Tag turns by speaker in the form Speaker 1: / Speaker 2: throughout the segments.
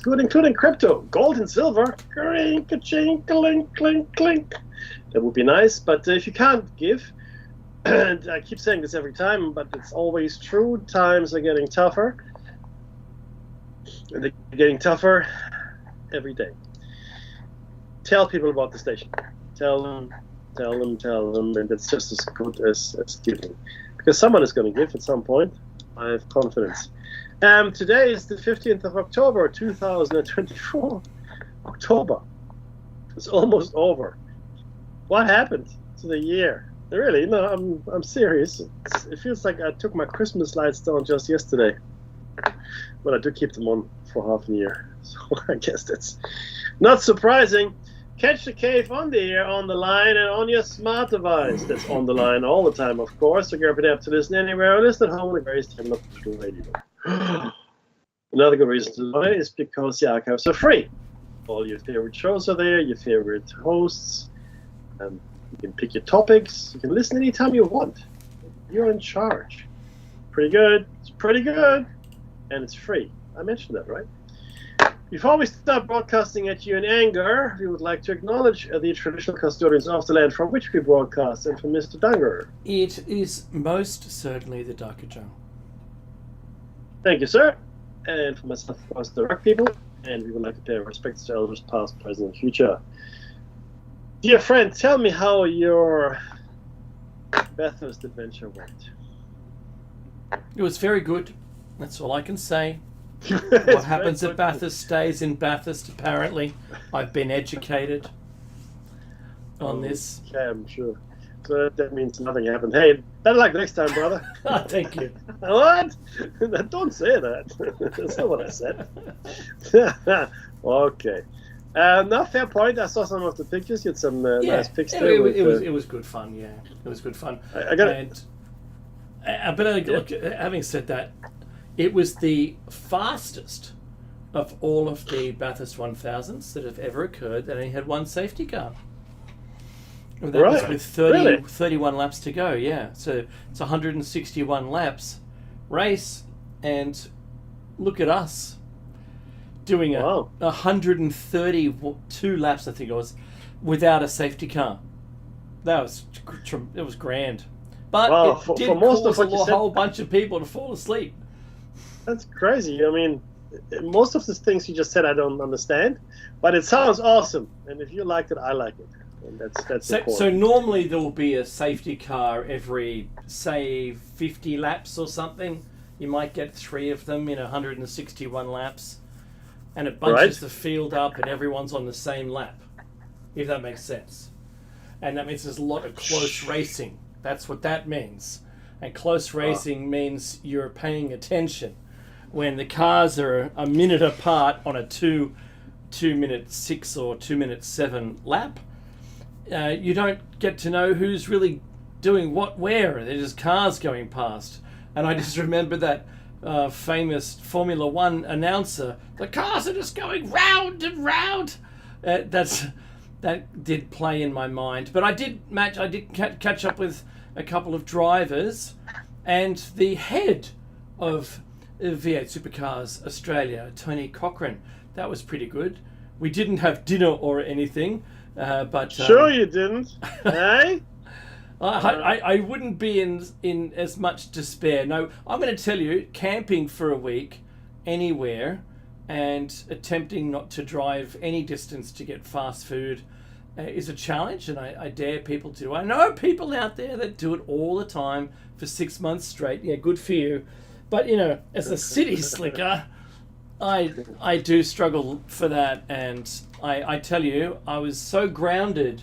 Speaker 1: good, including crypto, gold and silver. Clink, clink, clink, clink. That would be nice, but if you can't give, and I keep saying this every time, but it's always true, times are getting tougher. And they're getting tougher every day. Tell people about the station. Tell them, and it's just as good as giving. Because someone is going to give at some point. I have confidence. Today is the 15th of October, 2024. October. It's almost over. What happened to the year? Really, no, I'm serious. It feels like I took my Christmas lights down just yesterday. But I do keep them on for half a year. So I guess that's not surprising. Catch the Cave on the air, on the line, and on your smart device. That's on the line all the time, of course. So grab it up to listen anywhere or listen at home on the various time of the radio. Another good reason to do it is because the archives are free. All your favorite shows are there, your favorite hosts. You can pick your topics. You can listen anytime you want. You're in charge. Pretty good. It's pretty good. And it's free. I mentioned that, right? Before we start broadcasting at you in anger, we would like to acknowledge the traditional custodians of the land from which we broadcast, and from Mr. Dunger.
Speaker 2: It is most certainly the Darker.
Speaker 1: Thank you, sir. And for myself, of course, the rock people. And we would like to pay our respects to elders past, present, and future. Dear friend, tell me how your Bathurst adventure went.
Speaker 2: It was very good. That's all I can say. What happens at Bathurst stays in Bathurst, apparently. I've been educated on this.
Speaker 1: Yeah, I'm sure. So that means nothing happened. Hey, better luck next time, brother.
Speaker 2: Thank you.
Speaker 1: What? Don't say that. That's not what I said. Okay. No, fair point. I saw some of the pictures. You had some nice pics there.
Speaker 2: It was good fun, yeah. It was good fun.
Speaker 1: I got it.
Speaker 2: Look, having said that, it was the fastest of all of the Bathurst 1000s that have ever occurred that only had one safety car. And that was with 31 laps to go, yeah. So it's 161 laps race, and look at us doing 132 laps, I think it was, without a safety car. It was grand. But it did cause a whole bunch of people to fall asleep.
Speaker 1: That's crazy. I mean, most of the things you just said I don't understand, but it sounds awesome. And if you liked it, I like it. And that's important.
Speaker 2: So normally there will be a safety car every, say, 50 laps or something. You might get 3 of them in 161 laps. And it bunches the field up and everyone's on the same lap, if that makes sense. And that means there's a lot of close racing. That's what that means. And close racing means you're paying attention. When the cars are a minute apart on a 2 minute 6 or 2 minute 7 lap, you don't get to know who's really doing what where. There's just cars going past. And I just remember that famous Formula One announcer, the cars are just going round and round. That did play in my mind. But I did catch up with a couple of drivers, and the head of V8 Supercars Australia, Tony Cochran. That was pretty good. We didn't have dinner or anything, but
Speaker 1: sure you didn't. Hey.
Speaker 2: I wouldn't be in as much despair. No, I'm going to tell you, camping for a week anywhere and attempting not to drive any distance to get fast food is a challenge, and I dare people to. I know people out there that do it all the time for 6 months straight. Yeah, good for you. But, as a city slicker, I do struggle for that, and I tell you, I was so grounded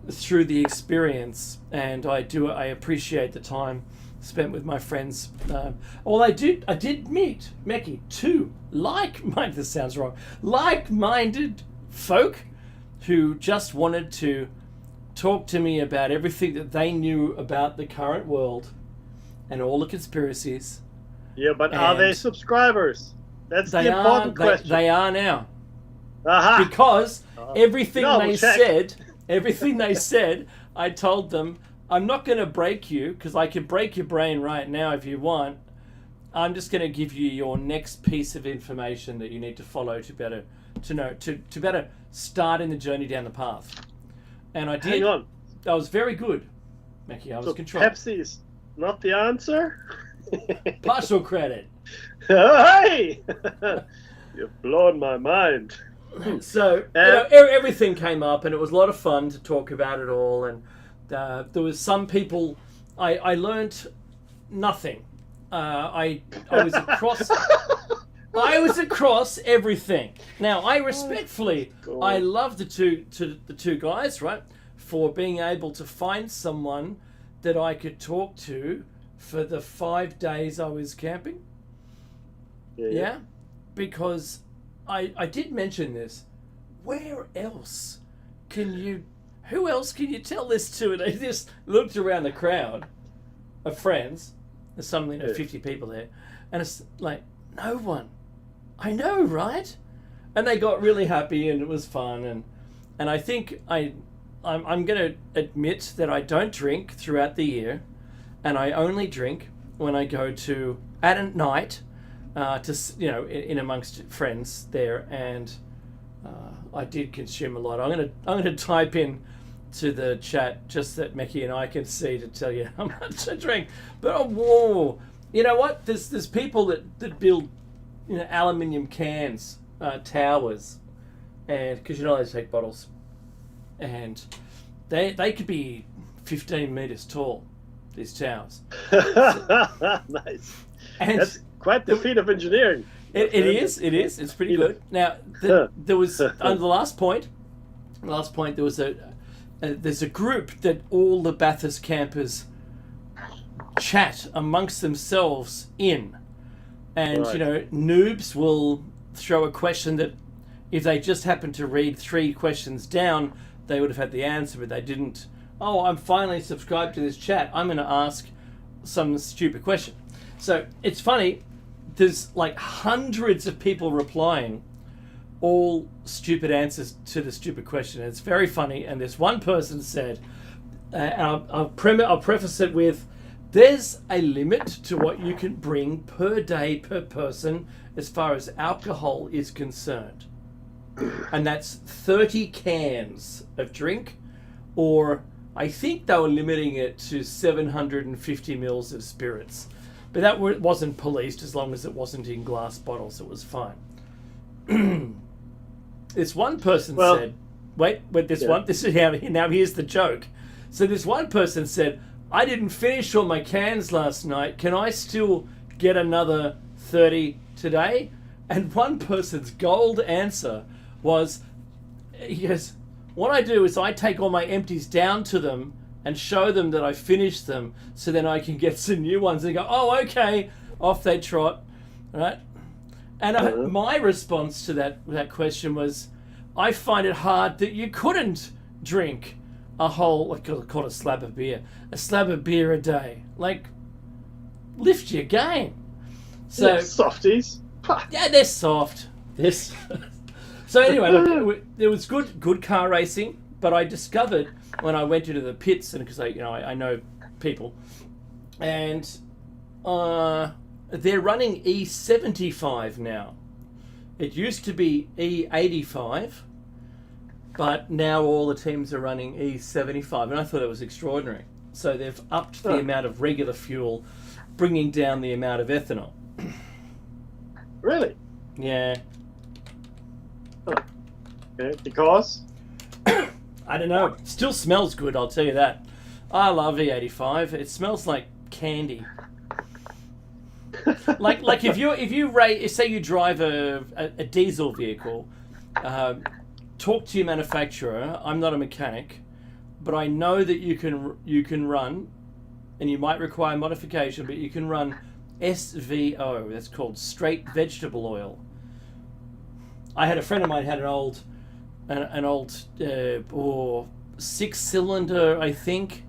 Speaker 2: through the experience, and I appreciate the time spent with my friends. I did meet, Meki, 2 like-minded, this sounds wrong, like-minded folk who just wanted to talk to me about everything that they knew about the current world and all the conspiracies.
Speaker 1: Yeah, but are they subscribers? That's the important question.
Speaker 2: They are now.
Speaker 1: Aha.
Speaker 2: Because everything they said, I told them, I'm not going to break you, because I can break your brain right now if you want. I'm just going to give you your next piece of information that you need to follow to better start in the journey down the path. And I did.
Speaker 1: Hang on.
Speaker 2: I was very good, Mackie. I was
Speaker 1: So
Speaker 2: controlled.
Speaker 1: Pepsi is not the answer?
Speaker 2: Partial credit.
Speaker 1: Hey! You've blown my mind.
Speaker 2: So everything came up, and it was a lot of fun to talk about it all. And there was some people. I learned nothing. I was across. I was across everything. Now, I respectfully, I love the two guys, right, for being able to find someone that I could talk to for the 5 days I was camping. Yeah? Because I did mention this. Who else can you tell this to? And I just looked around the crowd of friends. There's some 50 people there. And it's like, no one. I know, right? And they got really happy, and it was fun. And I think I'm going to admit that I don't drink throughout the year, and I only drink when I go at night in amongst friends there. And I did consume a lot. I'm going to type in to the chat just that Mackie and I can see to tell you how much I drink. But whoa, you know what? There's people that build aluminium cans, towers, and because they take bottles, and they could be 15 meters tall. These towers.
Speaker 1: Nice. And that's quite the feat of engineering.
Speaker 2: It is. It's pretty good. Now there was on the last point there was there's a group that all the Bathurst campers chat amongst themselves in. And, right. Noobs will throw a question that if they just happened to read 3 questions down, they would have had the answer, but they didn't. Oh, I'm finally subscribed to this chat. I'm going to ask some stupid question. So it's funny. There's like hundreds of people replying, all stupid answers to the stupid question. It's very funny. And this one person said, and I'll preface it with, there's a limit to what you can bring per day per person as far as alcohol is concerned. And that's 30 cans of drink, or I think they were limiting it to 750 mils of spirits. But that wasn't policed as long as it wasn't in glass bottles. It was fine. This one person said, this is how, now here's the joke. So this one person said, I didn't finish all my cans last night. Can I still get another 30 today? And one person's gold answer was, he goes, what I do is I take all my empties down to them and show them that I finished them, so then I can get some new ones. And go, oh, okay. Off they trot, right? And my response to that question was, I find it hard that you couldn't drink a whole, call it a slab of beer a day. Like, lift your game. So
Speaker 1: softies.
Speaker 2: Yeah, they're soft. So anyway, look, it was good car racing, but I discovered when I went into the pits, and because I know people, and they're running E75 now. It used to be E85, but now all the teams are running E75, and I thought it was extraordinary. So they've upped the amount of regular fuel, bringing down the amount of ethanol.
Speaker 1: Really?
Speaker 2: Yeah.
Speaker 1: Okay, because?
Speaker 2: I don't know. It still smells good, I'll tell you that. I love E85. It smells like candy. like if you say you drive a diesel vehicle, talk to your manufacturer. I'm not a mechanic, but I know that you can run, and you might require modification, but you can run SVO. That's called straight vegetable oil. I had a friend of mine had an old 6-cylinder, I think,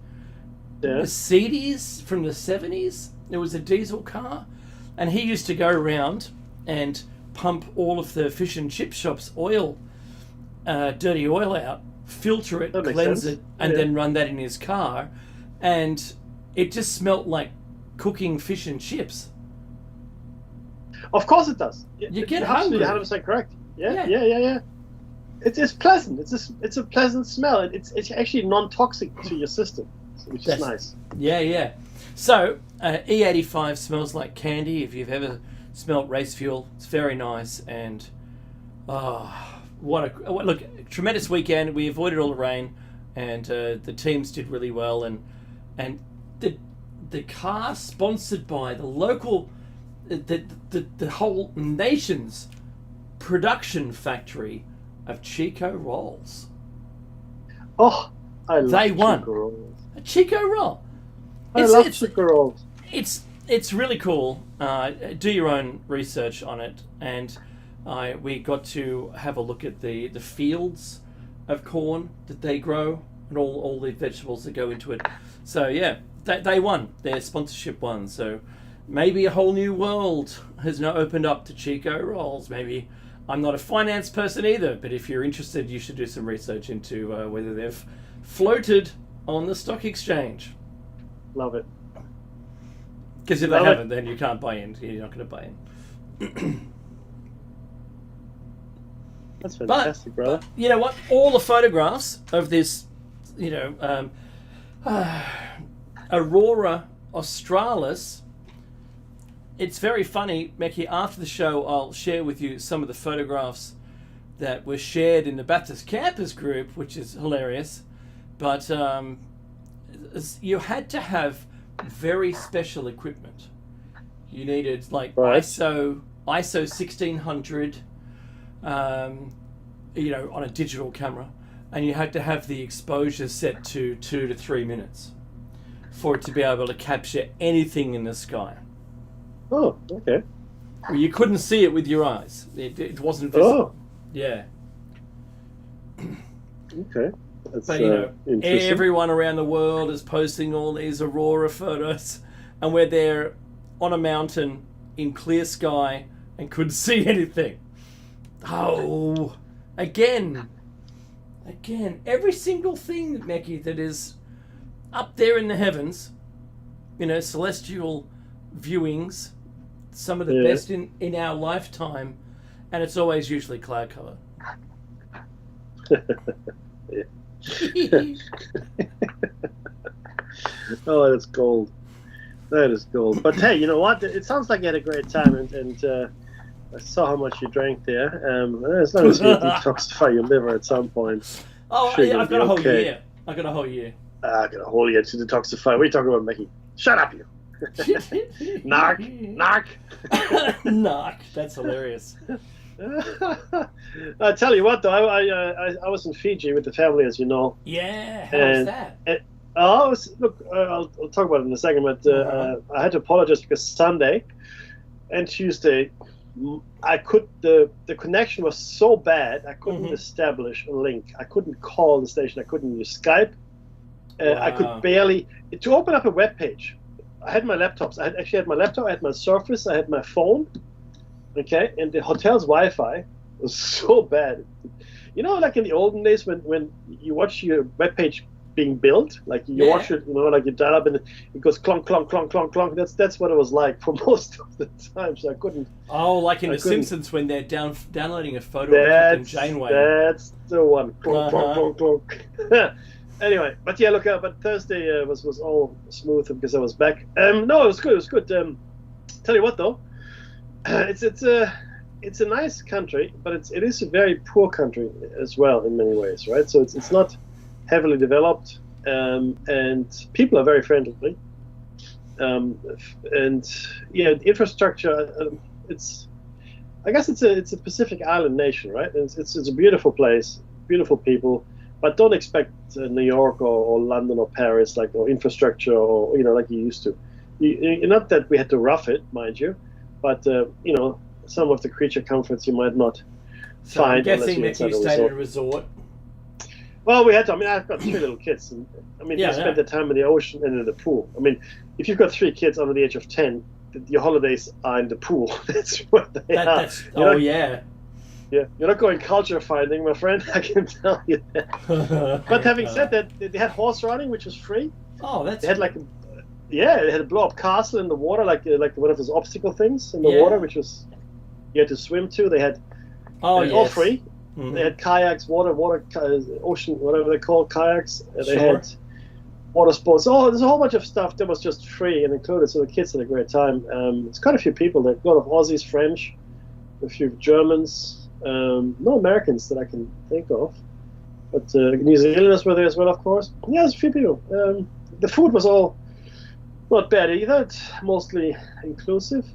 Speaker 2: Mercedes from the 70s. It was a diesel car, and he used to go around and pump all of the fish and chip shops dirty oil out, filter it, cleanse it, and then run that in his car, and it just smelt like cooking fish and chips.
Speaker 1: Of course it does.
Speaker 2: You get
Speaker 1: You're absolutely
Speaker 2: hungry.
Speaker 1: 100% correct. Yeah. It's pleasant. It's a pleasant smell. It's actually non-toxic to your system, which is nice.
Speaker 2: Yeah. So E85 smells like candy. If you've ever smelt race fuel, it's very nice. And look, tremendous weekend. We avoided all the rain, and the teams did really well. And the car sponsored by the local, the whole nation's production factory of Chico rolls.
Speaker 1: Oh, I love
Speaker 2: They won.
Speaker 1: Chico rolls.
Speaker 2: A Chico roll.
Speaker 1: I love Chico rolls.
Speaker 2: It's really cool. Do your own research on it, and we got to have a look at the fields of corn that they grow and all the vegetables that go into it. So yeah, they won. Their sponsorship won. So maybe a whole new world has now opened up to Chico rolls. Maybe I'm not a finance person either, but if you're interested, you should do some research into whether they've floated on the stock exchange.
Speaker 1: Love it.
Speaker 2: Because if they haven't, then you can't buy in. You're not going to buy in.
Speaker 1: That's fantastic, brother.
Speaker 2: But you know what? All the photographs of this, Aurora Australis. It's very funny, Meki. After the show, I'll share with you some of the photographs that were shared in the Bathurst campus group, which is hilarious. But you had to have very special equipment. You needed like ISO 1600, on a digital camera, and you had to have the exposure set to 2 to 3 minutes for it to be able to capture anything in the sky.
Speaker 1: Oh, okay.
Speaker 2: Well, you couldn't see it with your eyes. It wasn't visible. Oh. Yeah.
Speaker 1: Okay. That's,
Speaker 2: but everyone around the world is posting all these aurora photos, and we're there on a mountain in clear sky and couldn't see anything. Oh, again, every single thing, Meki, that is up there in the heavens, celestial viewings, some of the best in our lifetime, and it's always usually cloud cover.
Speaker 1: Oh, that's gold. That is gold. But hey, you know what? It sounds like you had a great time, and I saw how much you drank there. As long as you detoxify your liver at some point.
Speaker 2: Oh,
Speaker 1: sure,
Speaker 2: yeah, I've got a whole year. I got a whole year
Speaker 1: to detoxify. What are you talking about, Mickey? Shut up, you. Narc.
Speaker 2: Narc. That's hilarious.
Speaker 1: I tell you what, though, I was in Fiji with the family, as you know.
Speaker 2: Yeah, how was that?
Speaker 1: I'll talk about it in a second, but I had to apologize because Sunday and Tuesday, the connection was so bad, I couldn't establish a link. I couldn't call the station. I couldn't use Skype. I could barely, to open up a web page. I had my laptops. I had my laptop, I had my Surface, I had my phone. Okay, and the hotel's Wi-Fi was so bad. Like in the olden days when you watch your web page being built, like you watch it, like you dial up and it goes clunk, clunk, clunk, clunk, clunk. That's what it was like for most of the time. So I couldn't.
Speaker 2: Oh, like in The Simpsons when they're downloading a photo of Captain Janeway.
Speaker 1: That's the one. Clunk, clunk, clunk, clunk. Anyway, but yeah, look, but Thursday was all smooth because I was back. No, it was good. It was good. Tell you what, though, it's a nice country, but it is a very poor country as well in many ways, right? So it's not heavily developed, and people are very friendly, and yeah, the infrastructure. I guess it's a Pacific Island nation, right? It's a beautiful place, beautiful people. But don't expect New York or London or Paris or infrastructure or like you used to. Not that we had to rough it, mind you, but some of the creature comforts you might not find.
Speaker 2: I'm guessing that you stayed at a resort.
Speaker 1: Well, we had to. I mean, I've got 3 little kids, and they spend their time in the ocean and in the pool. I mean, if you've got 3 kids under the age of 10, your holidays are in the pool. That's what they are. Yeah, you're not going culture finding, my friend. I can tell you that. But having said that, they had horse riding, which was free.
Speaker 2: Oh,
Speaker 1: they had Yeah, it had a blow up castle in the water, like one of those obstacle things in the
Speaker 2: Yeah.
Speaker 1: water, which was you had to swim to. They had
Speaker 2: Oh,
Speaker 1: all
Speaker 2: yes.
Speaker 1: three.
Speaker 2: Mhm.
Speaker 1: They had kayaks, ocean, whatever they call kayaks. They
Speaker 2: Sure.
Speaker 1: had water sports. Oh, there's a whole bunch of stuff that was just free and included. So the kids had a great time. It's quite a few people. There, a lot of Aussies, French, a few Germans, no Americans that I can think of, but New Zealanders were there as well, of course. Yeah, there's a few people. The food was all not bad either. It's mostly inclusive.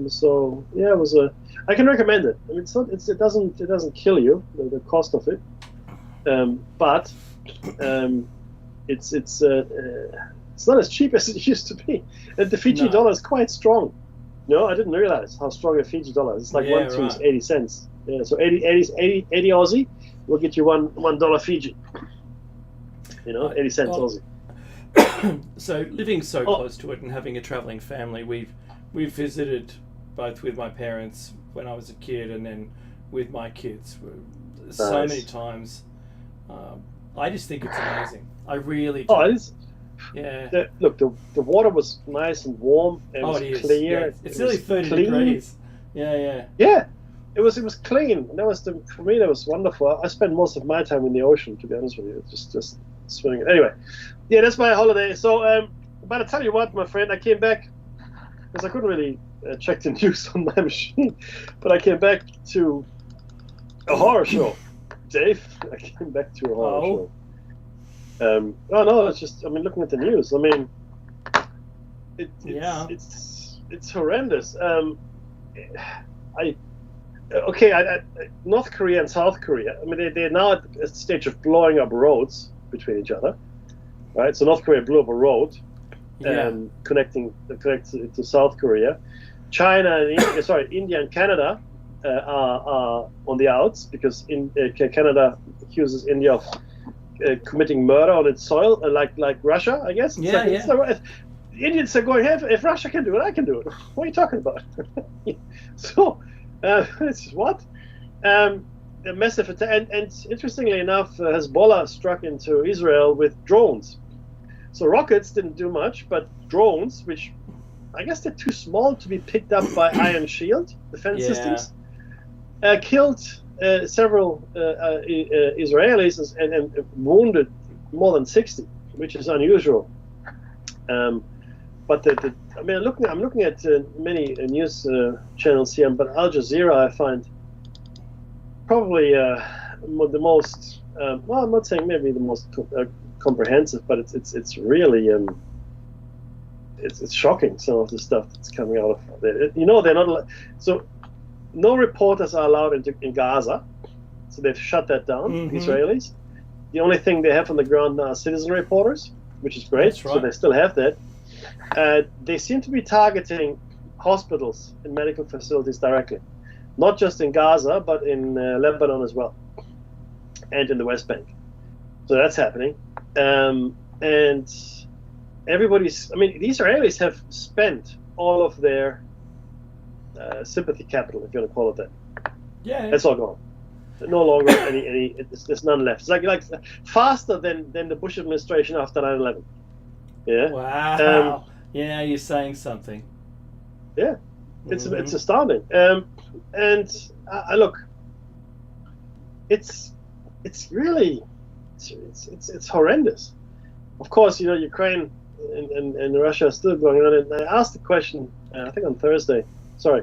Speaker 1: So yeah, it was a. I can recommend it. I mean, it doesn't kill you the cost of it, but it's not as cheap as it used to be. And the Fiji dollar is quite strong. No, I didn't realize how strong a Fiji dollar is. It's like one to 80 cents. Yeah, so 80 Aussie will get you $1 Fiji. 80 cents Aussie.
Speaker 2: So living so close to it and having a travelling family, we've visited both with my parents when I was a kid and then with my kids so many times. I just think it's amazing. I really do.
Speaker 1: Oh, it is.
Speaker 2: Yeah.
Speaker 1: Look, the water was nice and warm. It was clear.
Speaker 2: Yeah. It's nearly 30 degrees. Yeah.
Speaker 1: Yeah. It was clean. And for me that was wonderful. I spent most of my time in the ocean, to be honest with you. Just swimming. Anyway, yeah, that's my holiday. So, but I tell you what, my friend, I came back because I couldn't really check the news on my machine, but I came back to a horror show. Dave, I came back to a horror show. No, it's just, looking at the news, it's horrendous. North Korea and South Korea, they're now at a stage of blowing up roads between each other, right? So North Korea blew up a road connects to South Korea. China and India and Canada are on the outs because Canada accuses India of committing murder on its soil, like Russia, I guess. The Indians are going, if Russia can do it, I can do it. What are you talking about? So, it's what? A massive attack. And interestingly enough, Hezbollah struck into Israel with drones. So rockets didn't do much, but drones, which I guess they're too small to be picked up by Iron Shield defense systems, killed several Israelis and wounded more than 60, which is unusual. But I'm looking at many news channels here, but Al Jazeera I find probably the most. I'm not saying maybe the most comprehensive, but it's really it's shocking, some of the stuff that's coming out of there. They're not so. No reporters are allowed in Gaza, so they've shut that down. The Israelis. The only thing they have on the ground now are citizen reporters, which is great. That's right. So they still have that. They seem to be targeting hospitals and medical facilities directly, not just in Gaza, but in Lebanon as well, and in the West Bank. So that's happening. And everybody's, the Israelis have spent all of their sympathy capital, if you want to call it that. Yeah. That's all gone. No longer any there's none left. It's like faster than the Bush administration after 9/11. Yeah.
Speaker 2: Wow. You're saying something.
Speaker 1: Yeah. It's astounding. And I look, it's really it's horrendous. Of course, Ukraine and Russia are still going on. And I asked the question, I think on Thursday. Sorry,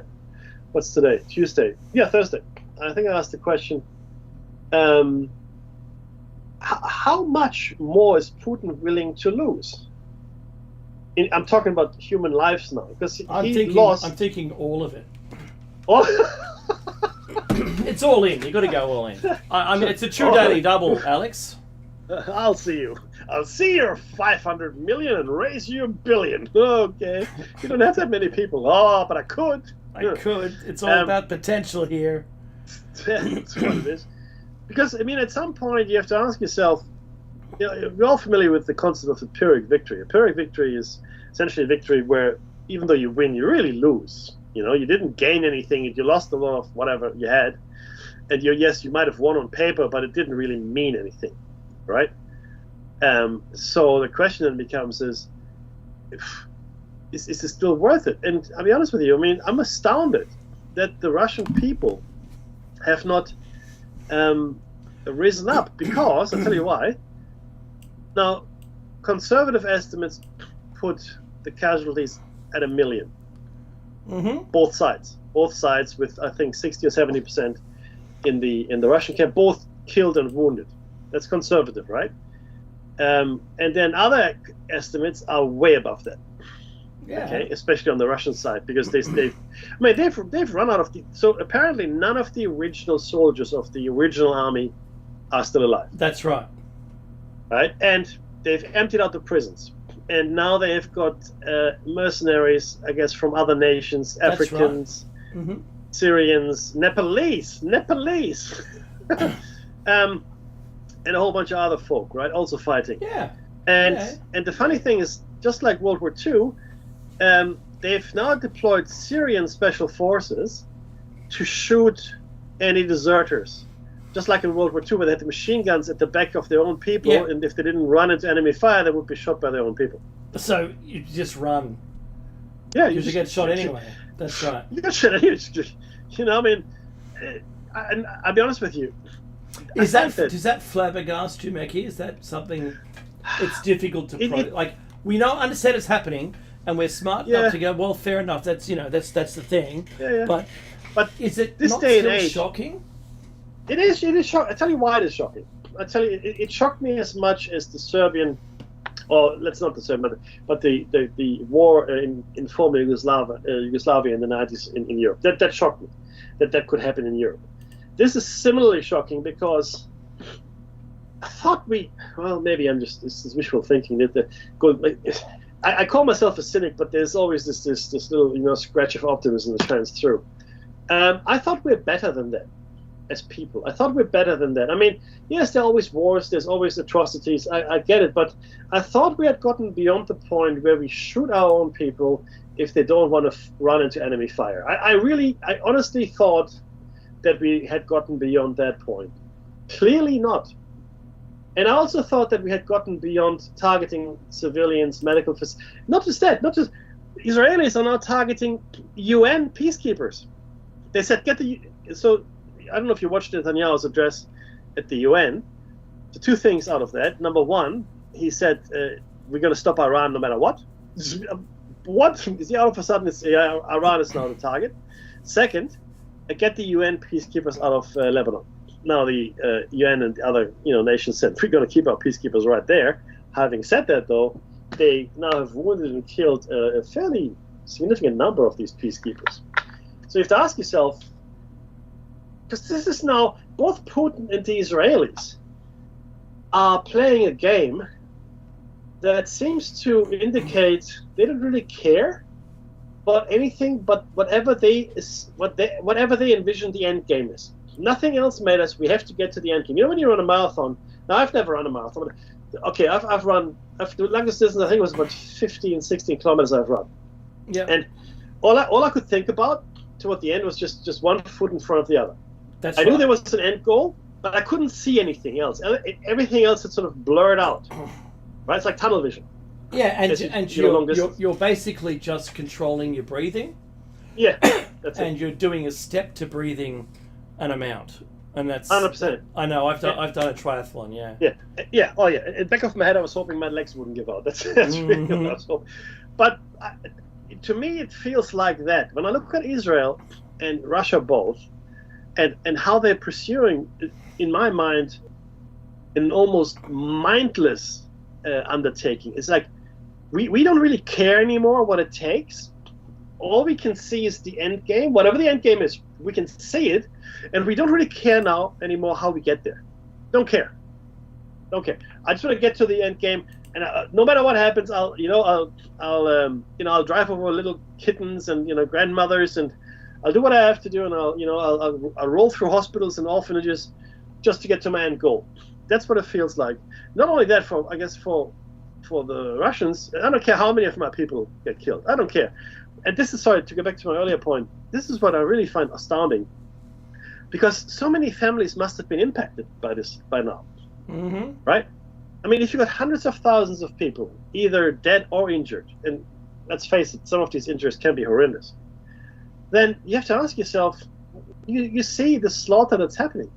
Speaker 1: what's today? Tuesday. Yeah, Thursday. I think I asked the question, how much more is Putin willing to lose? I'm talking about human lives now, because I'm
Speaker 2: thinking all of it. It's all in. You got to go all in. It's a true daily double, Alex.
Speaker 1: I'll see you. I'll see your 500 million and raise you $1 billion. Okay. You don't have that many people. Oh, but I could.
Speaker 2: I could. It's all about potential here.
Speaker 1: That's what it is. Because, at some point you have to ask yourself, we're all familiar with the concept of a Pyrrhic victory. A Pyrrhic victory is essentially a victory where even though you win, you really lose. You didn't gain anything. You lost a lot of whatever you had. And you might have won on paper, but it didn't really mean anything. Right? So the question then becomes is it still worth it? And I'll be honest with you. I mean, I'm astounded that the Russian people have not risen up, because I'll tell you why. Now, conservative estimates put the casualties at 1 million.
Speaker 2: Mm-hmm.
Speaker 1: Both sides, with I think 60 or 70% in the Russian camp, both killed and wounded. That's conservative, right? And then other estimates are way above that.
Speaker 2: Yeah.
Speaker 1: Okay, especially on the Russian side, because they've run out of so apparently none of the original soldiers of the original army are still alive.
Speaker 2: That's right.
Speaker 1: Right, and they've emptied out the prisons, and now they have got mercenaries, I guess, from other nations, Africans,
Speaker 2: right. Mm-hmm.
Speaker 1: Syrians, Nepalese, and a whole bunch of other folk, right, also fighting.
Speaker 2: Yeah.
Speaker 1: And the funny thing is, just like World War II, they've now deployed Syrian special forces to shoot any deserters. Just like in World War II, where they had the machine guns at the back of their own people, and if they didn't run into enemy fire, they would be shot by their own people.
Speaker 2: So you just run.
Speaker 1: Yeah,
Speaker 2: you just get shot anyway. That's right.
Speaker 1: You get shot anyway. You know, I mean, and I'll be honest with you.
Speaker 2: Does that flabbergast you, Mackie? Is that something? It's difficult to like. We understand it's happening, and we're smart enough to go. Well, fair enough. That's that's the thing.
Speaker 1: Yeah.
Speaker 2: But is it
Speaker 1: this
Speaker 2: not
Speaker 1: day and
Speaker 2: still
Speaker 1: age,
Speaker 2: shocking?
Speaker 1: It is shocking. I tell you why it is shocking. I tell you, it shocked me as much as the Serbian, or let's not the Serbian, but the war in former Yugoslavia in the 90s in Europe. That shocked me, that could happen in Europe. This is similarly shocking because I thought maybe I'm just this is wishful thinking I call myself a cynic, but there's always this little scratch of optimism that shines through. I thought we're better than that. As people, I thought we're better than that. I mean, yes, there are always wars, there's always atrocities, I get it, but I thought we had gotten beyond the point where we shoot our own people if they don't want to run into enemy fire. I honestly thought that we had gotten beyond that point. Clearly not. And I also thought that we had gotten beyond targeting civilians, medical facilities. Not just Israelis are now targeting UN peacekeepers. They said, I don't know if you watched Netanyahu's address at the UN. The two things out of that. Number one, he said, we're going to stop Iran no matter what. What? All of a sudden, Iran is now the target. Second, get the UN peacekeepers out of Lebanon. Now the UN and the other nations said, we're going to keep our peacekeepers right there. Having said that, though, they now have wounded and killed a fairly significant number of these peacekeepers. So you have to ask yourself, because this is now, both Putin and the Israelis are playing a game that seems to indicate they don't really care about anything but whatever they envision the end game is. Nothing else matters. We have to get to the end game. When you run a marathon, now I've never run a marathon. Okay, I've run, the longest distance I think was about 15, 16 kilometers I've run.
Speaker 2: Yeah.
Speaker 1: And all I could think about toward the end was just one foot in front of the other. I knew there was an end goal, but I couldn't see anything else. Everything else had sort of blurred out. Right? It's like tunnel vision.
Speaker 2: Yeah, and you're basically just controlling your breathing.
Speaker 1: Yeah, that's it.
Speaker 2: And you're doing a step to breathing an amount, and that's
Speaker 1: 100%.
Speaker 2: I know. I've done a triathlon.
Speaker 1: Yeah. Oh yeah. In the back of my head, I was hoping my legs wouldn't give out. That's really what I was hoping. But to me, it feels like that. When I look at Israel and Russia both, and how they're pursuing, in my mind, an almost mindless undertaking. It's like we don't really care anymore what it takes. All we can see is the end game. Whatever the end game is, we can see it, and we don't really care now anymore how we get there. Don't care. I just want to get to the end game, and no matter what happens, I'll drive over little kittens and grandmothers, and I'll do what I have to do, and I'll roll through hospitals and orphanages just to get to my end goal. That's what it feels like. Not only that, for the Russians, I don't care how many of my people get killed. I don't care. And this is, sorry, to go back to my earlier point, this is what I really find astounding, because so many families must have been impacted by this by now, right? I mean, if you got hundreds of thousands of people, either dead or injured, and let's face it, some of these injuries can be horrendous, then you have to ask yourself, you see the slaughter that's happening.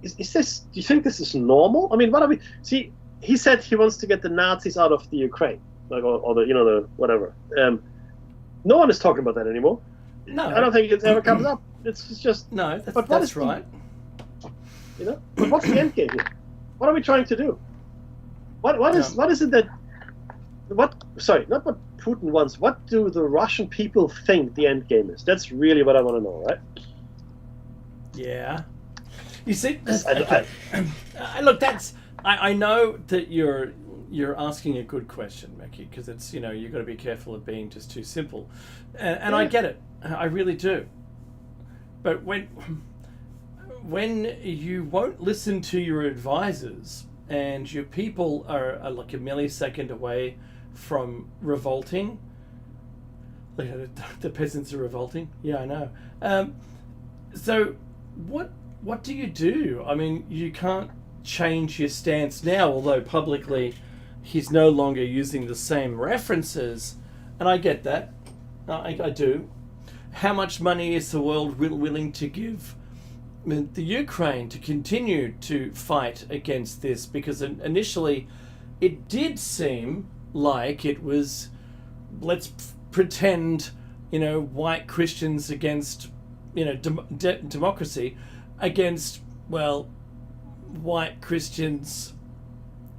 Speaker 1: Is this? Do you think this is normal? I mean, what are we? See, he said he wants to get the Nazis out of the Ukraine, like or the the whatever. No one is talking about that anymore.
Speaker 2: No,
Speaker 1: I don't think it ever comes up. It's just
Speaker 2: no.
Speaker 1: but
Speaker 2: That's right.
Speaker 1: But what's the end game here? What are we trying to do? What is it that? Sorry, not what Putin wants. What do the Russian people think the end game is? That's really what I want to know, right?
Speaker 2: Yeah. You see, look, I know that you're asking a good question, Mickey, because it's you've got to be careful of being just too simple, and I get it, I really do. But when you won't listen to your advisors and your people are like a millisecond away from revolting, the peasants are revolting. Yeah, I know. So what do you do? I mean, you can't change your stance now, although publicly he's no longer using the same references, and I get that. I do. How much money is the world willing to give the Ukraine to continue to fight against this? Because initially it did seem like it was, let's pretend, white Christians against, democracy against, well, white Christians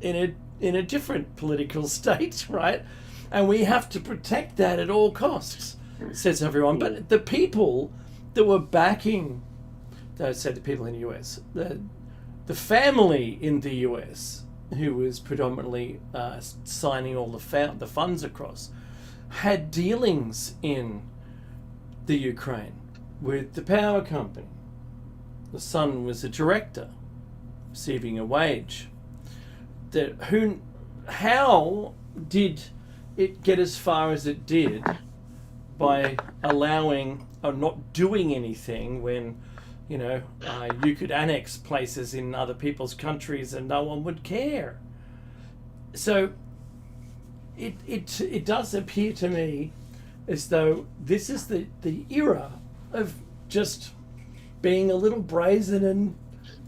Speaker 2: in a different political state, right? And we have to protect that at all costs, says everyone. But the people that were backing, say the people in the US, the family in the US who was predominantly signing all the funds across, had dealings in the Ukraine with the power company. The son was a director, receiving a wage. How did it get as far as it did by allowing or not doing anything when you could annex places in other people's countries and no one would care? So it does appear to me as though this is the era of just being a little brazen and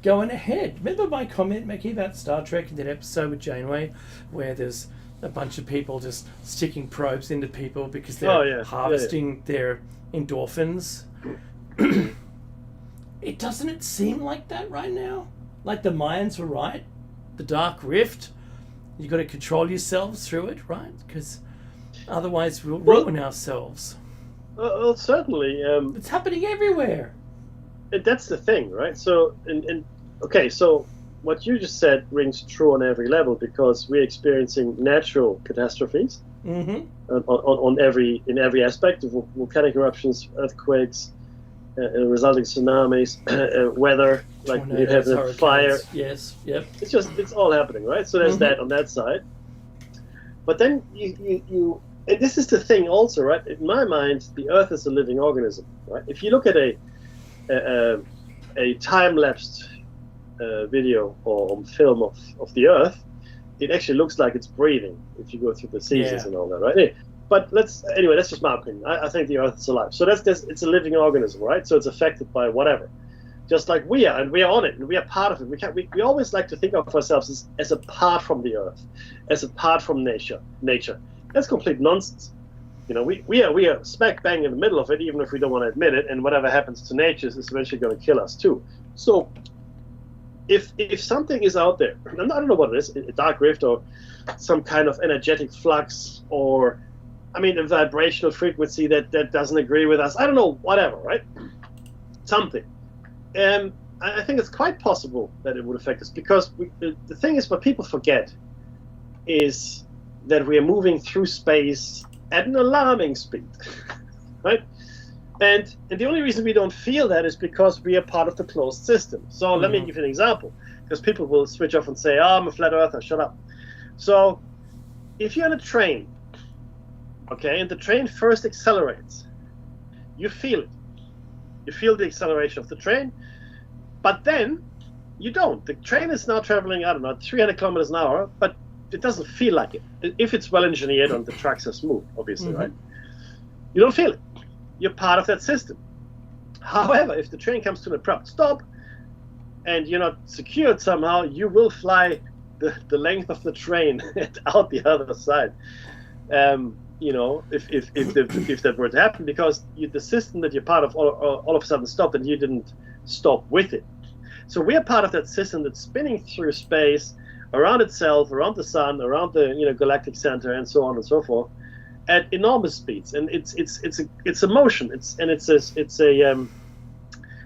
Speaker 2: going ahead. Remember my comment, Mickey, about Star Trek in that episode with Janeway, where there's a bunch of people just sticking probes into people because they're harvesting their endorphins? It doesn't seem like that right now? Like the Mayans were right? The Dark Rift? You got to control yourselves through it, right? Because otherwise we'll ruin ourselves.
Speaker 1: Well, certainly.
Speaker 2: It's happening everywhere.
Speaker 1: That's the thing, right? So, okay, so what you just said rings true on every level, because we're experiencing natural catastrophes in every aspect of volcanic eruptions, earthquakes, resulting tsunamis, weather, like you have the fire.
Speaker 2: Yes, yep.
Speaker 1: It's all happening, right? So there's that on that side. But then you and this is the thing also, right? In my mind, the Earth is a living organism, right? If you look at a time-lapsed video or film of the Earth, it actually looks like it's breathing if you go through the seasons and all that, right? But that's just my opinion. I think the Earth is alive. So it's a living organism, right? So it's affected by whatever, just like we are, and we are on it, and we are part of it. We always like to think of ourselves as apart from the Earth, as apart from nature. That's complete nonsense. We are smack bang in the middle of it, even if we don't want to admit it. And whatever happens to nature is eventually going to kill us too. So, if something is out there, I don't know what it is, a dark rift or some kind of energetic flux, or a vibrational frequency that doesn't agree with us. I don't know, whatever, right? Something. I think it's quite possible that it would affect us, because the thing is, what people forget is that we are moving through space at an alarming speed, right? And the only reason we don't feel that is because we are part of the closed system. So let me give you an example, because people will switch off and say, "Oh, I'm a flat earther, shut up." So if you're on a train, okay, and the train first accelerates, you feel it. You feel the acceleration of the train, but then you don't. The train is now traveling, I don't know, 300 kilometers an hour, but it doesn't feel like it. If it's well engineered and the tracks are smooth, obviously, right? You don't feel it. You're part of that system. However, if the train comes to an abrupt stop and you're not secured somehow, you will fly the length of the train out the other side. If that were to happen, because the system that you're part of all of a sudden stopped and you didn't stop with it. So we are part of that system that's spinning through space, around itself, around the sun, around the galactic center, and so on and so forth, at enormous speeds. And it's a motion. It's a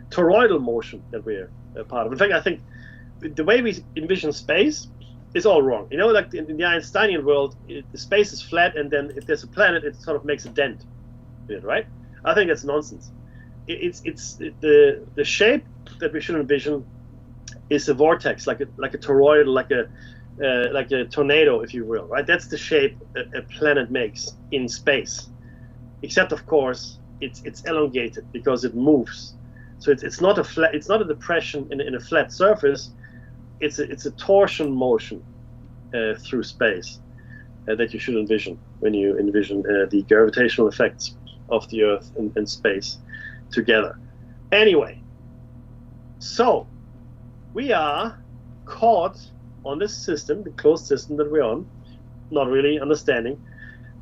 Speaker 1: toroidal motion that we're a part of. In fact, I think the way we envision space is all wrong. Like in the Einsteinian world, the space is flat, and then if there's a planet, it sort of makes a dent in it, right? I think that's nonsense. It's the shape that we should envision is a vortex, like a toroidal, like a tornado, if you will, right? That's the shape a planet makes in space. Except, of course, it's elongated because it moves. So it's not a flat. It's not a depression in a flat surface. It's a torsion motion through space that you should envision when you envision the gravitational effects of the Earth and space together. Anyway, so we are caught on this system, the closed system that we're on, not really understanding,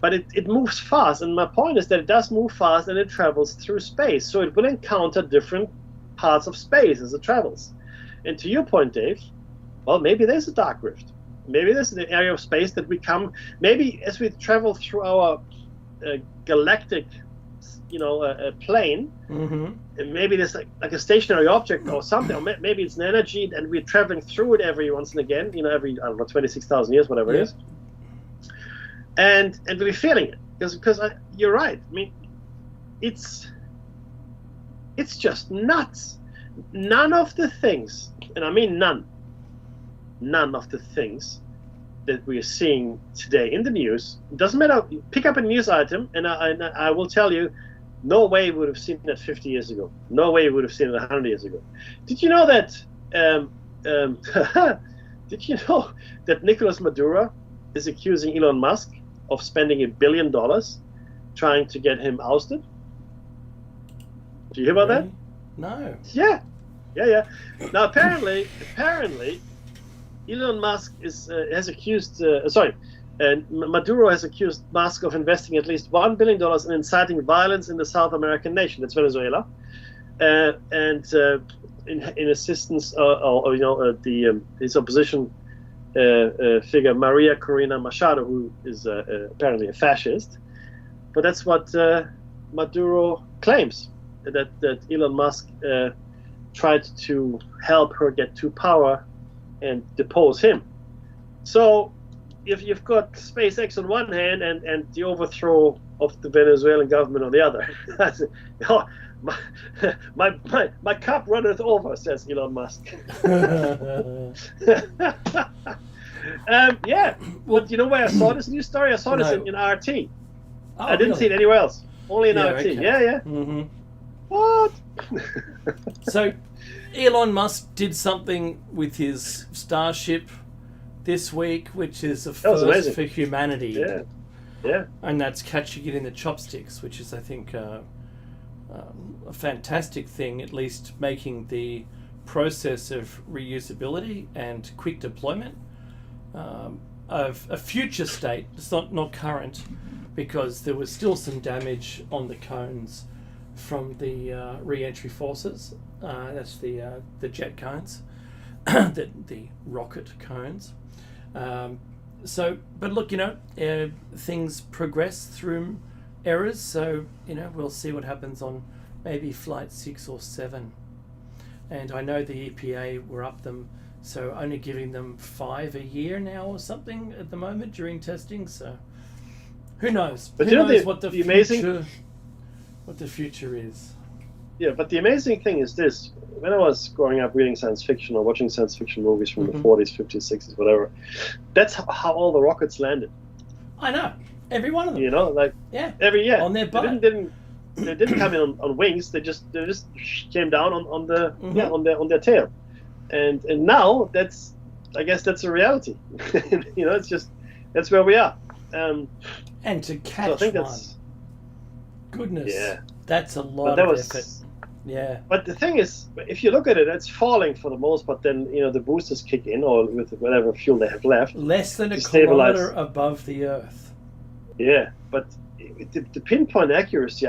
Speaker 1: but it moves fast. And my point is that it does move fast and it travels through space. So it will encounter different parts of space as it travels. And to your point, Dave, well, maybe there's a dark rift. Maybe there's an area of space that we come, maybe as we travel through our galactic, plane, and maybe there's like a stationary object or something, or maybe it's an energy and we're traveling through it every once and again, every, I don't know, 26,000 years, whatever it is. And we're feeling it because you're right. I mean, it's just nuts. None of the things, and I mean none of the things that we are seeing today in the news, it doesn't matter, pick up a news item and I will tell you, no way we would have seen that 50 years ago. No way we would have seen it 100 years ago. Did you know that did you know that Nicolas Maduro is accusing Elon Musk of spending $1 billion trying to get him ousted? Do you hear about that?
Speaker 2: No.
Speaker 1: Yeah. Now apparently, Elon Musk has accused. Maduro has accused Musk of investing at least $1 billion in inciting violence in the South American nation, that's Venezuela, and in assistance, his opposition figure Maria Corina Machado, who is apparently a fascist. But that's what Maduro claims, that Elon Musk tried to help her get to power and depose him. So if you've got SpaceX on one hand and the overthrow of the Venezuelan government on the other, my cup runneth over, says Elon Musk. But you know where I saw this news story? I saw this in RT.
Speaker 2: Oh,
Speaker 1: I didn't see it anywhere else. Only in RT.
Speaker 2: Okay.
Speaker 1: Yeah.
Speaker 2: Mm-hmm.
Speaker 1: What?
Speaker 2: So Elon Musk did something with his Starship this week, which is a first for humanity.
Speaker 1: Yeah.
Speaker 2: And that's catching it in the chopsticks, which is, I think, a fantastic thing, at least making the process of reusability and quick deployment of a future state. It's not current, because there was still some damage on the cones from the re-entry forces. That's the jet cones, the rocket cones. But look, things progress through errors, so we'll see what happens on maybe flight 6 or 7. And I know the EPA were up them, so only giving them 5 a year now or something at the moment during testing. So who knows?
Speaker 1: But
Speaker 2: who knows what the
Speaker 1: future
Speaker 2: is?
Speaker 1: Yeah, but the amazing thing is this: when I was growing up reading science fiction or watching science fiction movies from the 40s, 50s, 60s, whatever, that's how all the rockets landed.
Speaker 2: I know, every one of them.
Speaker 1: Every year
Speaker 2: on their butt.
Speaker 1: They didn't come in on wings. They just came down on the on their tail. and now I guess that's a reality. It's just that's where we are.
Speaker 2: And to
Speaker 1: So I
Speaker 2: catch
Speaker 1: think
Speaker 2: one,
Speaker 1: that's
Speaker 2: goodness,
Speaker 1: yeah.
Speaker 2: that's a
Speaker 1: But
Speaker 2: lot
Speaker 1: that
Speaker 2: of
Speaker 1: was.
Speaker 2: effort. Yeah.
Speaker 1: But the thing is, if you look at it, it's falling for the most. But then the boosters kick in, or with whatever fuel they have left,
Speaker 2: Less than a
Speaker 1: to stabilize.
Speaker 2: kilometer above the Earth.
Speaker 1: Yeah, but the pinpoint accuracy,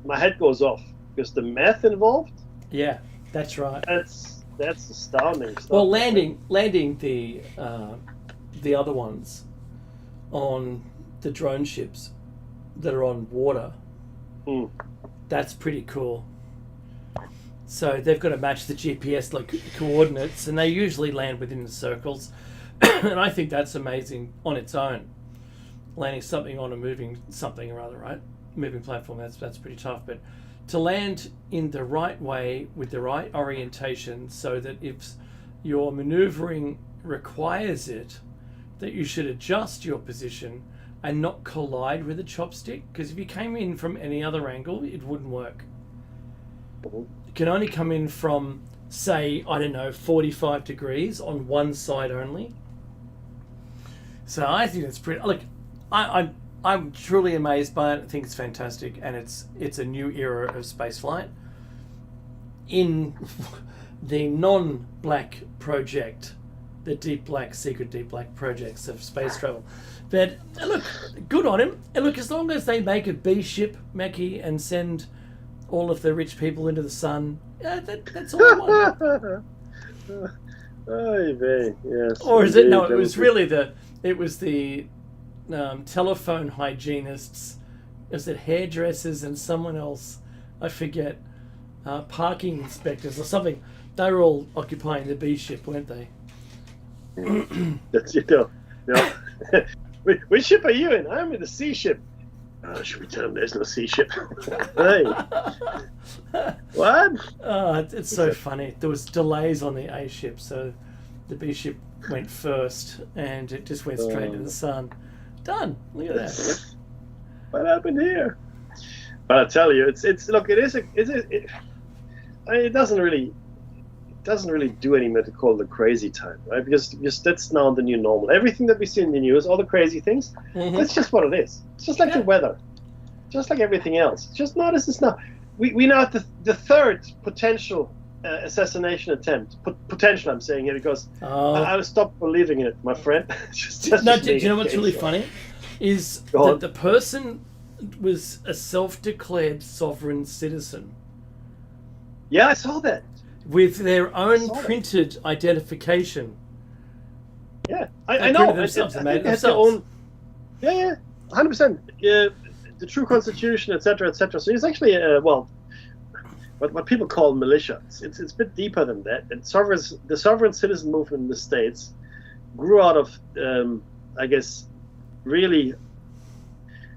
Speaker 1: my head goes off because the math involved.
Speaker 2: Yeah, that's right.
Speaker 1: That's astounding stuff.
Speaker 2: Well, landing the other ones on the drone ships that are on water.
Speaker 1: Hmm.
Speaker 2: That's pretty cool. So they've got to match the GPS coordinates, and they usually land within the circles. And I think that's amazing on its own. Landing something on a moving something or other, right? Moving platform, that's pretty tough. But to land in the right way with the right orientation, so that if your maneuvering requires it, that you should adjust your position and not collide with a chopstick. Because if you came in from any other angle, it wouldn't work. You can only come in from, say, 45 degrees on one side only. So I think it's pretty. Look, I'm truly amazed by it. I think it's fantastic, and it's a new era of spaceflight. In the non-black project, the secret deep black projects of space travel. But look, good on him. And look, as long as they make a B ship, Mackie, and send all of the rich people into the sun, that's all I want.
Speaker 1: Yes.
Speaker 2: Or is it? No, it was really the telephone hygienists. Is it hairdressers and someone else? I forget. Parking inspectors or something. They were all occupying the B ship, weren't they?
Speaker 1: That's Which ship are you in? I'm in the C ship. Oh, should we tell them there's no C ship? Hey. What?
Speaker 2: It's so funny. There was delays on the A ship, so the B ship went first, and it just went straight to the sun. Done. Look at that.
Speaker 1: What happened here? But I tell you, it doesn't really do anything to call the crazy time, right? Because that's now the new normal. Everything that we see in the news, all the crazy things, that's just what it is. It's just like the weather, just like everything else. Just notice this now. We now have the third potential assassination attempt. Potential, I'm saying here because I stopped believing in it, my friend.
Speaker 2: Do you know what's really funny? Is that the person was a self-declared sovereign citizen.
Speaker 1: Yeah, I saw that.
Speaker 2: With their own printed identification.
Speaker 1: Yeah, I know.
Speaker 2: Themselves,
Speaker 1: I
Speaker 2: made
Speaker 1: think they had their own. Yeah, 100%. The true constitution, etc., etc. So it's actually what people call militia. It's a bit deeper than that. And the sovereign citizen movement in the States grew out of, I guess, really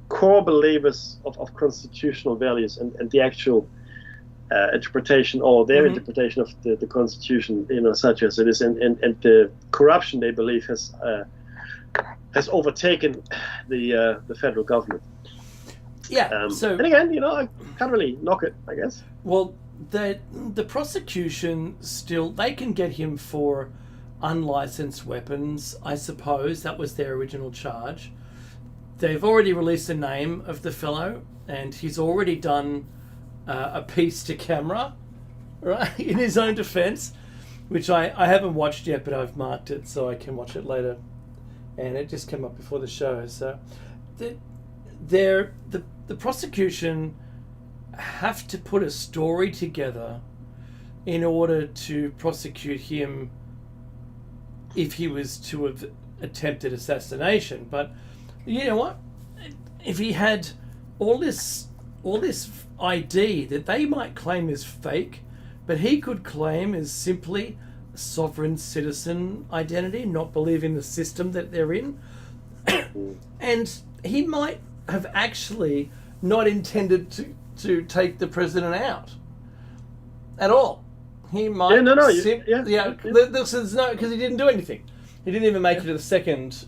Speaker 1: core believers of constitutional values and the actual interpretation or their interpretation of the Constitution, such as it is, and the corruption they believe has overtaken the federal government.
Speaker 2: Yeah.
Speaker 1: And again, I can't really knock it, I guess.
Speaker 2: Well, the prosecution still, they can get him for unlicensed weapons, I suppose. That was their original charge. They've already released the name of the fellow, and he's already done a piece to camera, right, in his own defense, which I haven't watched yet, but I've marked it so I can watch it later. And it just came up before the show. So the prosecution have to put a story together in order to prosecute him if he was to have attempted assassination. But you know what? If he had all this ID that they might claim is fake, but he could claim as simply sovereign citizen identity, not believe in the system that they're in, and he might have actually not intended to take the president out at all. He might because he didn't do anything. He didn't even make it to the second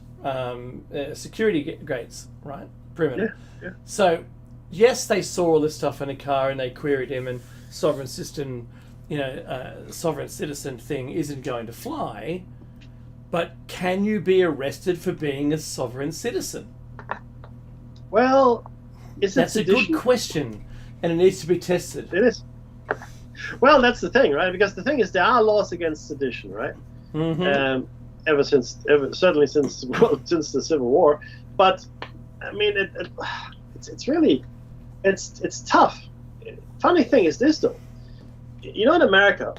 Speaker 2: security gates, right? Perimeter.
Speaker 1: Yeah.
Speaker 2: So yes, they saw all this stuff in a car and they queried him, and sovereign citizen sovereign citizen thing isn't going to fly, but can you be arrested for being a sovereign citizen?
Speaker 1: Well,
Speaker 2: that's a good question, and it needs to be tested.
Speaker 1: It is. Well, that's the thing, right? Because the thing is, there are laws against sedition, right?
Speaker 2: Mm-hmm.
Speaker 1: Certainly since the Civil War. But I mean, it's really tough. Funny thing is this, though. In America,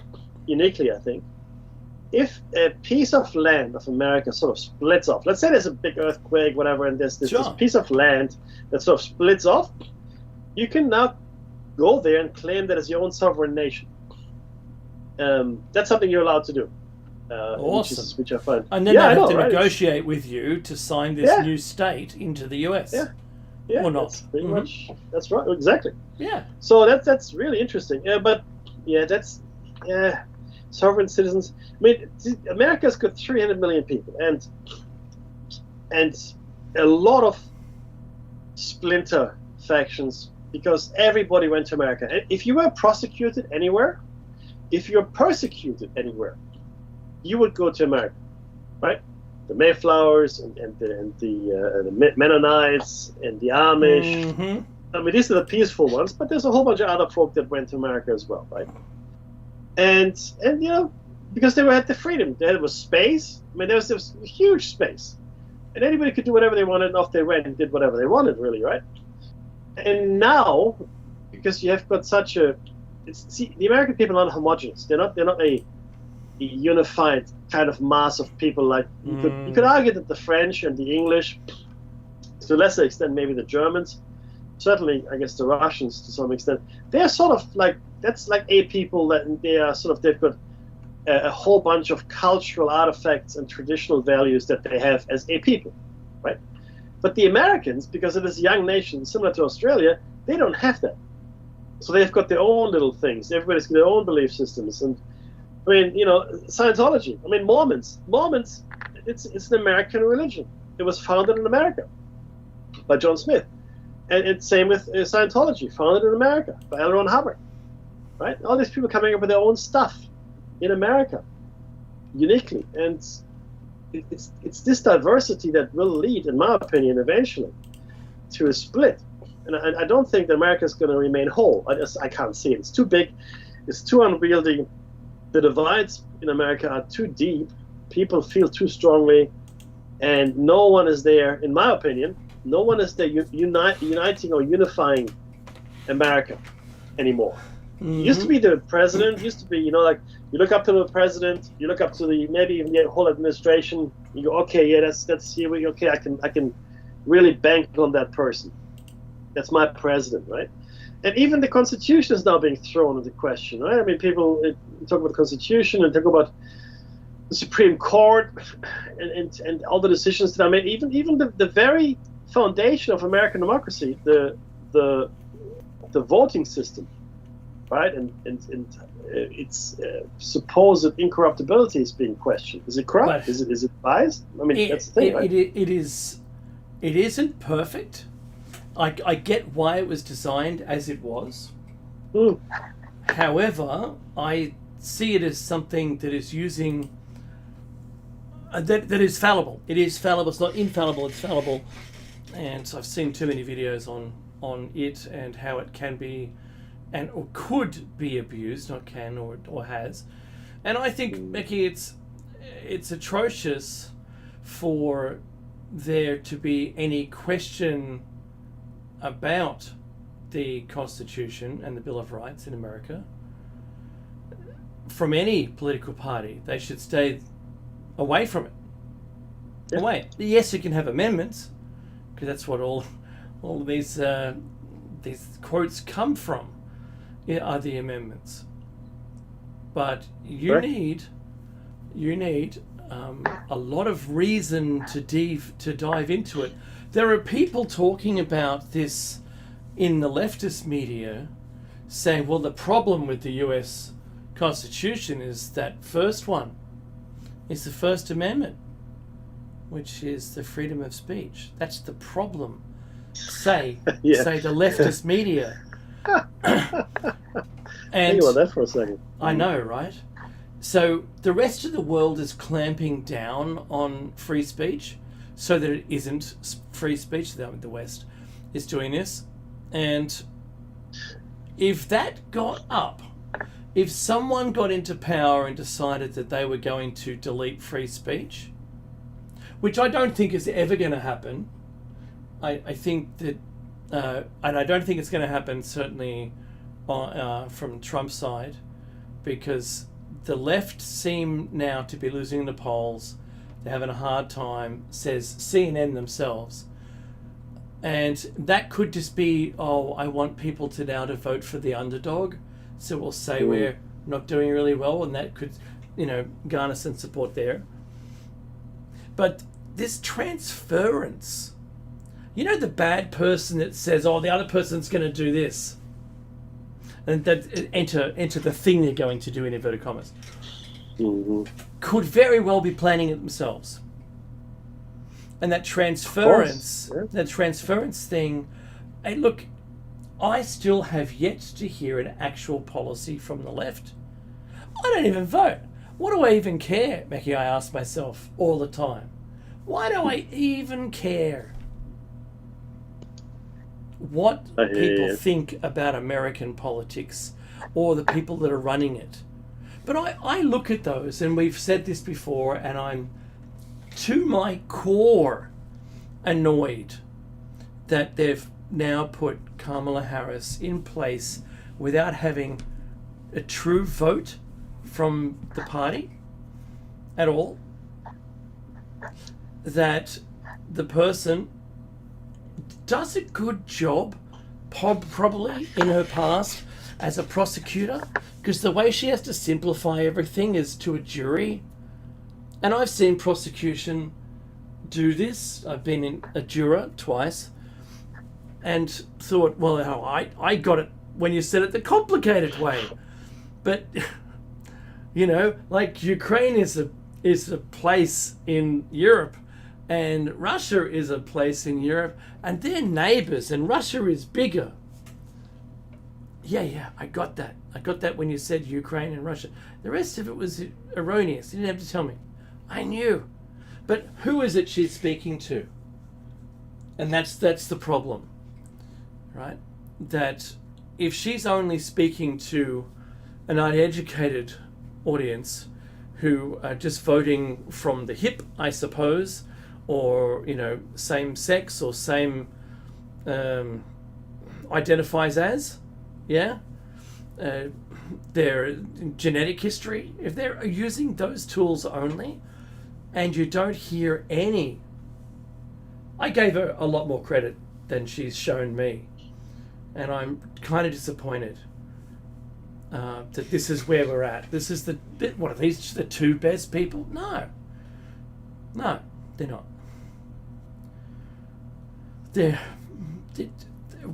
Speaker 1: uniquely, I think, if a piece of land of America sort of splits off, let's say there's a big earthquake, whatever, and there's this piece of land that sort of splits off, you can now go there and claim that as your own sovereign nation. That's something you're allowed to do.
Speaker 2: Awesome.
Speaker 1: Which I find.
Speaker 2: And then they have to negotiate with you to sign this new state into the US.
Speaker 1: Yeah,
Speaker 2: or not.
Speaker 1: That's pretty much. That's right. Exactly.
Speaker 2: Yeah.
Speaker 1: So that's really interesting. Sovereign citizens. I mean, America's got 300 million people, and a lot of splinter factions because everybody went to America. And if you were prosecuted anywhere, if you're persecuted anywhere, you would go to America, right? The Mayflowers and the Mennonites and the Amish.
Speaker 2: Mm-hmm.
Speaker 1: I mean, these are the peaceful ones, but there's a whole bunch of other folk that went to America as well, right? And because they had the freedom, there was space. I mean, there was huge space, and anybody could do whatever they wanted, and off they went and did whatever they wanted, really, right? And now, because you have got such the American people are not homogenous. They're not a unified kind of mass of people. Like you could argue that the French and the English, to a lesser extent, maybe the Germans, certainly I guess the Russians to some extent, they're sort of like that's like a people that they are sort of they've got a whole bunch of cultural artifacts and traditional values that they have as a people, right? But the Americans, because it is a young nation similar to Australia, they don't have that. So they've got their own little things. Everybody's got their own belief systems. And I mean, Scientology. I mean, Mormons, it's an American religion. It was founded in America by John Smith. And it's same with Scientology, founded in America by L. Ron Hubbard, right? All these people coming up with their own stuff in America, uniquely. And it's this diversity that will lead, in my opinion, eventually to a split. And I don't think that America is going to remain whole. I can't see it. It's too big. It's too unwieldy. The divides in America are too deep. People feel too strongly. And no one is there, in my opinion, no one is there uniting or unifying America anymore.
Speaker 2: Mm-hmm.
Speaker 1: It used to be the president, used to be, like you look up to the president, you look up to maybe even the whole administration, you go, okay, yeah, that's here, okay, I can really bank on that person. That's my president, right? And even the Constitution is now being thrown into question, right? I mean, people talk about the Constitution and talk about the Supreme Court and all the decisions that are made. Even the very foundation of American democracy, the voting system, right? And its supposed incorruptibility is being questioned. Is it corrupt? Is it biased? I mean, that's the thing, right?
Speaker 2: It isn't perfect. I get why it was designed as it was.
Speaker 1: Mm.
Speaker 2: However, I see it as something that is using that is fallible. It is fallible. It's not infallible. It's fallible. And so I've seen too many videos on it and how it can be or could be abused, not can or has. And I think, Becky, it's atrocious for there to be any question about the Constitution and the Bill of Rights in America from any political party. They should stay away from it.
Speaker 1: Yeah.
Speaker 2: Away. Yes, you can have amendments, because that's what all of these quotes come from. Are the amendments. But you need a lot of reason to dive into it. There are people talking about this in the leftist media, saying, well, the problem with the US Constitution is that first one is the First Amendment, which is the freedom of speech. That's the problem. Say the leftist media. And
Speaker 1: think about that for a second.
Speaker 2: I know, right? So the rest of the world is clamping down on free speech so that it isn't free speech. The West is doing this. And if that got up, if someone got into power and decided that they were going to delete free speech, which I don't think is ever going to happen, I think that, and I don't think it's going to happen certainly from Trump's side, because the left seem now to be losing the polls. They're having a hard time, says CNN themselves. And that could just be, I want people to now to vote for the underdog. So we'll say we're not doing really well, and that could, garner some support there. But this transference, the bad person that says, the other person's going to do this, and that enter the thing they're going to do in inverted commas, could very well be planning it themselves. And that transference, thing, hey, look, I still have yet to hear an actual policy from the left. I don't even vote. What do I even care, Mackie? I ask myself all the time. Why do I even care what people think about American politics or the people that are running it? But I look at those, and we've said this before, and I'm to my core annoyed that they've now put Kamala Harris in place without having a true vote from the party at all. That the person does a good job, probably in her past as a prosecutor, because the way she has to simplify everything is to a jury. And I've seen prosecution do this. I've been in a juror twice and thought, well, I got it when you said it the complicated way. But, like Ukraine is a place in Europe, and Russia is a place in Europe, and they're neighbours, and Russia is bigger. Yeah, I got that. I got that when you said Ukraine and Russia. The rest of it was erroneous. You didn't have to tell me. I knew. But who is it she's speaking to? And that's the problem, right? That if she's only speaking to an uneducated audience who are just voting from the hip, I suppose, or, same sex or same identifies as, their genetic history, if they're using those tools only, and you don't hear any. I gave her a lot more credit than she's shown me, and I'm kind of disappointed that this is where we're at. This is what are these, the two best people? No, they're not.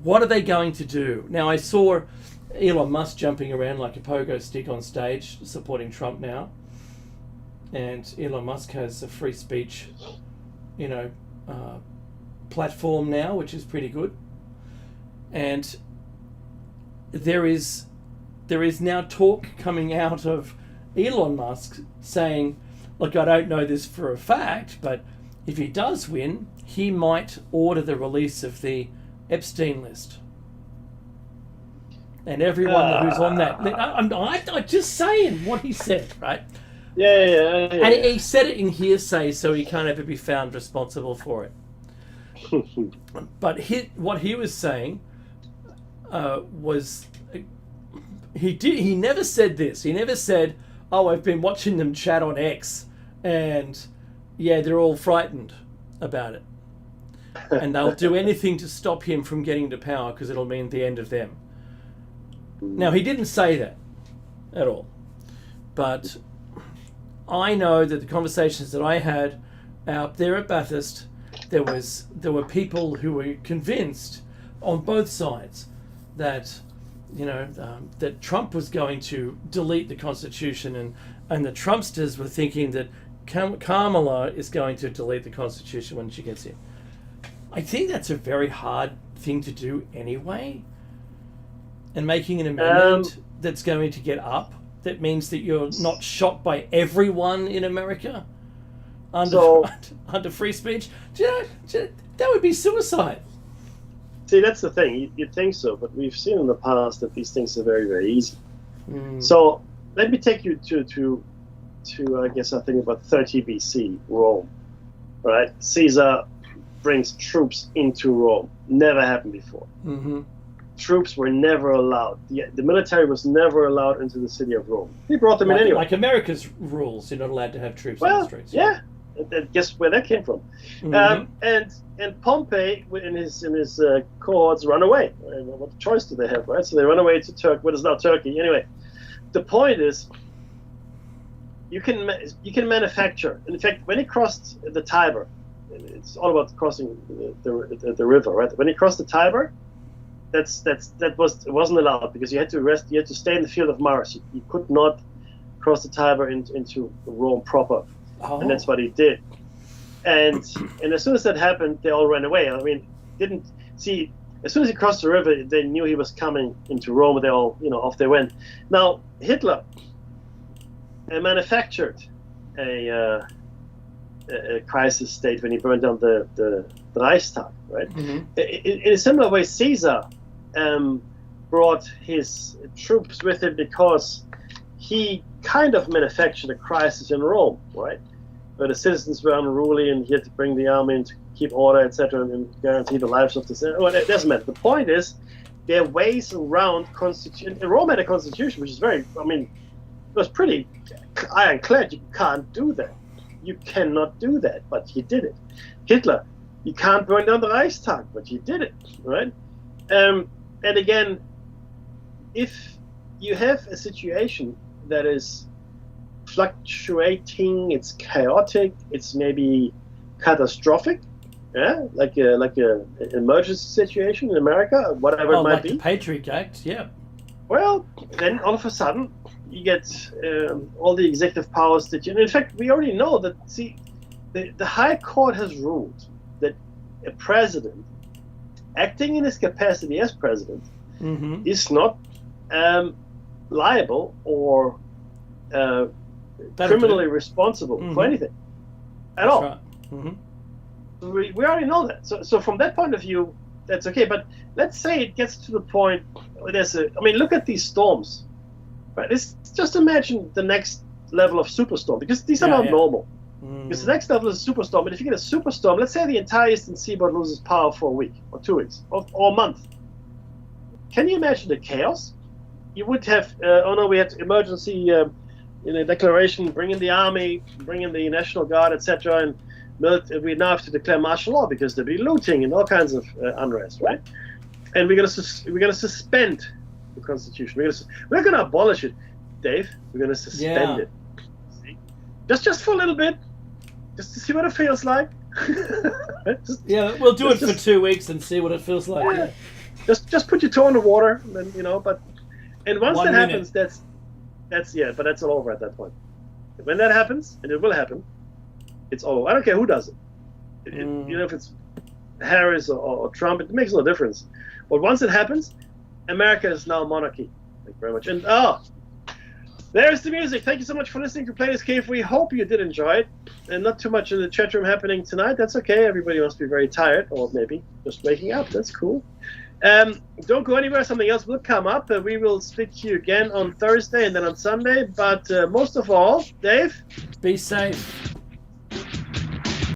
Speaker 2: What are they going to do? Now, I saw Elon Musk jumping around like a pogo stick on stage supporting Trump now. And Elon Musk has a free speech, platform now, which is pretty good. And there is now talk coming out of Elon Musk saying, look, I don't know this for a fact, but if he does win, he might order the release of the Epstein list. And everyone who's on that list, I'm just saying what he said, right?
Speaker 1: Yeah.
Speaker 2: And he said it in hearsay, so he can't ever be found responsible for it. But what he was saying was, he never said this. He never said, I've been watching them chat on X, and they're all frightened about it. And they'll do anything to stop him from getting to power because it'll mean the end of them. Now, he didn't say that at all. But I know that the conversations that I had out there at Bathurst, there were people who were convinced on both sides that that Trump was going to delete the Constitution, and the Trumpsters were thinking that Kamala is going to delete the Constitution when she gets here. I think that's a very hard thing to do anyway. and making an amendment that's going to get up. That means that you're not shot by everyone in America under free speech. That would be suicide.
Speaker 1: See, that's the thing. You'd think so, but we've seen in the past that these things are very, very easy. So let me take you to I guess I think about 30 BC, Rome. Right? Caesar brings troops into Rome. Never happened before. Troops were never allowed. The military was never allowed into the city of Rome. He brought them in anyway.
Speaker 2: Like America's rules, you're not allowed to have troops on the streets.
Speaker 1: Yeah. Guess where that came from. And Pompey and his cohorts run away. What choice do they have, right? So they run away to Turkey, what is now Turkey. Anyway, the point is, you can manufacture. In fact, when he crossed the Tiber, it's all about crossing the river, right? When he crossed the Tiber, it wasn't allowed because you had to rest. You had to stay in the field of Mars. You could not cross the Tiber into Rome proper. And that's what he did. And as soon as that happened, they all ran away. I mean, as soon as he crossed the river, they knew he was coming into Rome. They all, off they went. Now, Hitler manufactured a crisis state when he burned down the Reichstag, right? In a similar way, Caesar brought his troops with him because he kind of manufactured a crisis in Rome, right? Where the citizens were unruly and he had to bring the army in to keep order, etc., and guarantee the lives of the citizens. Well, it doesn't matter. The point is, there are ways around constitution. Rome had a constitution which is it was pretty ironclad. You can't do that. You cannot do that, but he did it. Hitler, you can't burn down the Reichstag, but he did it, right? And again, if you have a situation that is fluctuating, it's chaotic, it's maybe catastrophic, like a emergency situation in America, whatever it might be.
Speaker 2: The Patriot Act, yeah.
Speaker 1: Well, then all of a sudden you get all the executive powers that in fact, we already know that. See, the High Court has ruled that a president acting in his capacity as president is not liable or criminally responsible for anything at all. Right. We already know that. So from that point of view, that's okay. But let's say it gets to the point where look at these storms. Right? Just imagine the next level of superstorm, because these are not normal. Because the next level is a superstorm. And if you get a superstorm, let's say the entire eastern seaboard loses power for a week or 2 weeks or a month. Can you imagine the chaos? You would have, we had emergency declaration, bring in the army, bring in the National Guard, etc. And we now have to declare martial law because there'll be looting and all kinds of unrest, right? And we're going to suspend the Constitution. We're going to abolish it, Dave. We're going to suspend it. See? Just for a little bit, just to see what it feels like.
Speaker 2: We'll do it for 2 weeks and see what it feels like.
Speaker 1: Yeah. Just put your toe in the water, and then, and once that happens, that's but that's all over at that point. When that happens, and it will happen, it's all over. I don't care who does it. If it's Harris or Trump, it makes no difference. But once it happens, America is now a monarchy. Thank you very much. And there's the music. Thank you so much for listening to Play This Cave. We hope you did enjoy it. And not too much in the chat room happening tonight. That's okay. Everybody must be very tired, or maybe just waking up. That's cool. Don't go anywhere. Something else will come up. We will speak to you again on Thursday and then on Sunday. But most of all, Dave,
Speaker 2: be safe.